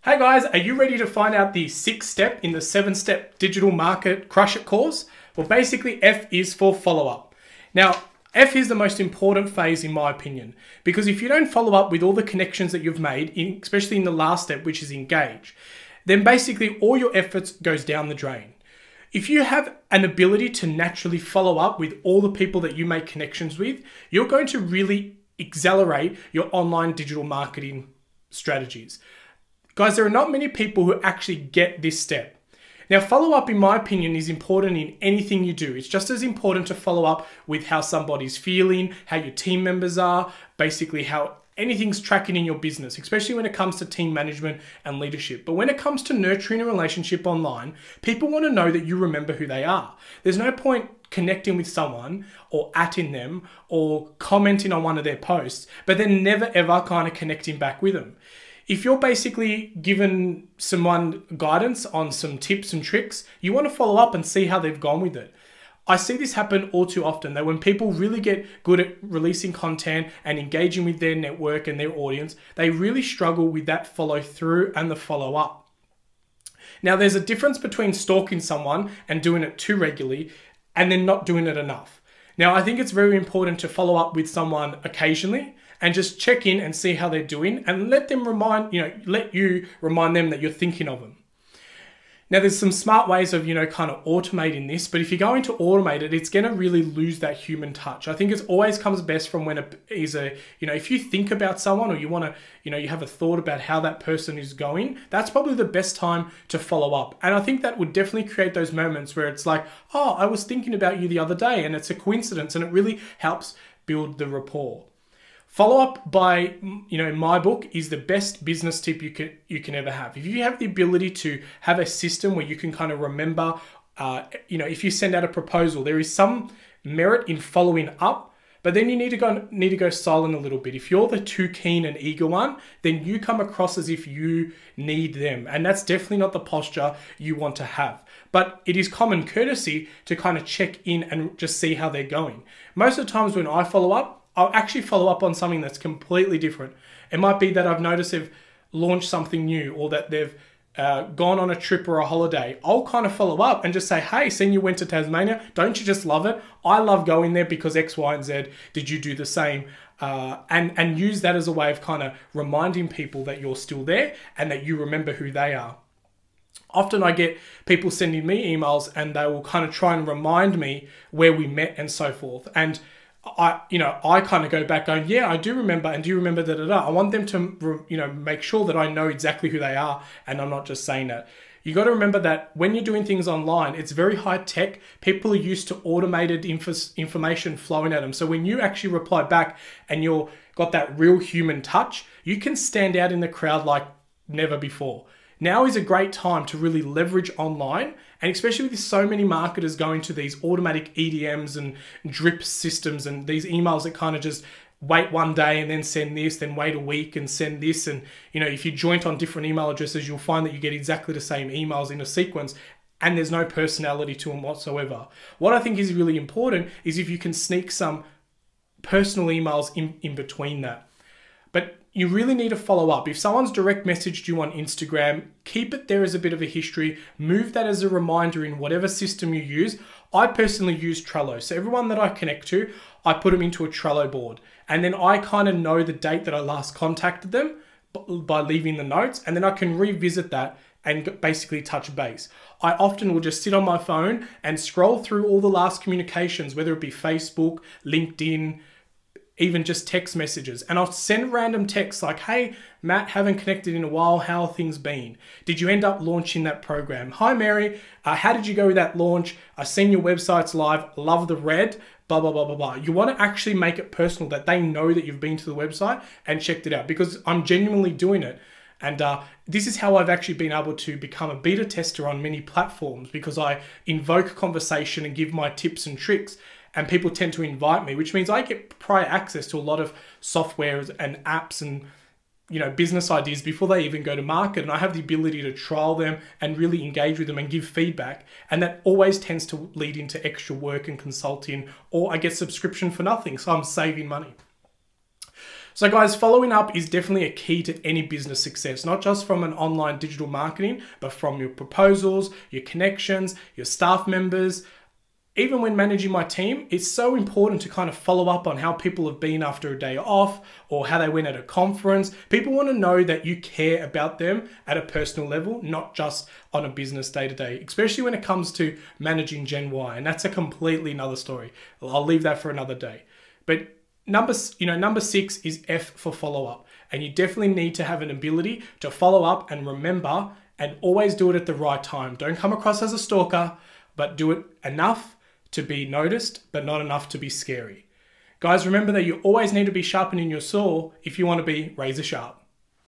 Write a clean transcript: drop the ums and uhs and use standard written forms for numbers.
Hey guys, are you ready to find out the 6th step in the 7-step digital market crush it course? Well, basically F is for follow-up. Now, F is the most important phase in my opinion, because if you don't follow up with all the connections that you've made, especially in the last step, which is engage, then basically all your efforts goes down the drain. If you have an ability to naturally follow up with all the people that you make connections with, you're going to really accelerate your online digital marketing strategies. Guys, there are not many people who actually get this step. Now, follow-up, in my opinion, is important in anything you do. It's just as important to follow up with how somebody's feeling, how your team members are, basically how anything's tracking in your business, especially when it comes to team management and leadership. But when it comes to nurturing a relationship online, people want to know that you remember who they are. There's no point connecting with someone or atting them or commenting on one of their posts, but then never ever kind of connecting back with them. If you're basically given someone guidance on some tips and tricks, you want to follow up and see how they've gone with it. I see this happen all too often, that when people really get good at releasing content and engaging with their network and their audience, they really struggle with that follow through and the follow up. Now, there's a difference between stalking someone and doing it too regularly and then not doing it enough. Now, I think it's very important to follow up with someone occasionally and just check in and see how they're doing and let you remind them that you're thinking of them. Now, there's some smart ways of, kind of automating this, but if you're going to automate it, it's going to really lose that human touch. I think it always comes best from when it is if you think about someone or you want to, you have a thought about how that person is going, that's probably the best time to follow up. And I think that would definitely create those moments where it's like, oh, I was thinking about you the other day, and it's a coincidence, and it really helps build the rapport. Follow-up by, in my book, is the best business tip you can ever have. If you have the ability to have a system where you can kind of remember, if you send out a proposal, there is some merit in following up, but then you need to go silent a little bit. If you're the too keen and eager one, then you come across as if you need them, and that's definitely not the posture you want to have. But it is common courtesy to kind of check in and just see how they're going. Most of the times when I follow up, I'll actually follow up on something that's completely different. It might be that I've noticed they've launched something new, or that they've gone on a trip or a holiday. I'll kind of follow up and just say, hey, seen you went to Tasmania. Don't you just love it? I love going there because X, Y, and Z. Did you do the same? And use that as a way of kind of reminding people that you're still there and that you remember who they are. Often I get people sending me emails and they will kind of try and remind me where we met and so forth. And I kind of go back going, yeah, I do remember, and do you remember da-da-da? I want them to, make sure that I know exactly who they are, and I'm not just saying that. You got to remember that when you're doing things online, it's very high tech. People are used to automated information flowing at them. So when you actually reply back and you've got that real human touch, you can stand out in the crowd like never before. Now is a great time to really leverage online, and especially with so many marketers going to these automatic EDMs and drip systems and these emails that kind of just wait one day and then send this, then wait a week and send this. And, if you joint on different email addresses, you'll find that you get exactly the same emails in a sequence, and there's no personality to them whatsoever. What I think is really important is if you can sneak some personal emails in between that. But you really need to follow up. If someone's direct messaged you on Instagram, keep it there as a bit of a history. Move that as a reminder in whatever system you use. I personally use Trello. So everyone that I connect to, I put them into a Trello board. And then I kind of know the date that I last contacted them by leaving the notes. And then I can revisit that and basically touch base. I often will just sit on my phone and scroll through all the last communications, whether it be Facebook, LinkedIn, even just text messages. And I'll send random texts like, hey, Matt, haven't connected in a while. How have things been? Did you end up launching that program? Hi, Mary. How did you go with that launch? I've seen your website's live. Love the red, blah, blah, blah, blah, blah. You want to actually make it personal, that they know that you've been to the website and checked it out, because I'm genuinely doing it. And this is how I've actually been able to become a beta tester on many platforms, because I invoke conversation and give my tips and tricks. And people tend to invite me, which means I get prior access to a lot of softwares and apps and business ideas before they even go to market. And I have the ability to trial them and really engage with them and give feedback. And that always tends to lead into extra work and consulting, or I get subscription for nothing. So I'm saving money. So guys, following up is definitely a key to any business success, not just from an online digital marketing, but from your proposals, your connections, your staff members. Even when managing my team, it's so important to kind of follow up on how people have been after a day off or how they went at a conference. People want to know that you care about them at a personal level, not just on a business day to day, especially when it comes to managing Gen Y. And that's a completely another story. I'll leave that for another day. But number 6 is F for follow up. And you definitely need to have an ability to follow up and remember, and always do it at the right time. Don't come across as a stalker, but do it enough to be noticed, but not enough to be scary. Guys, remember that you always need to be sharpening your saw if you want to be razor sharp.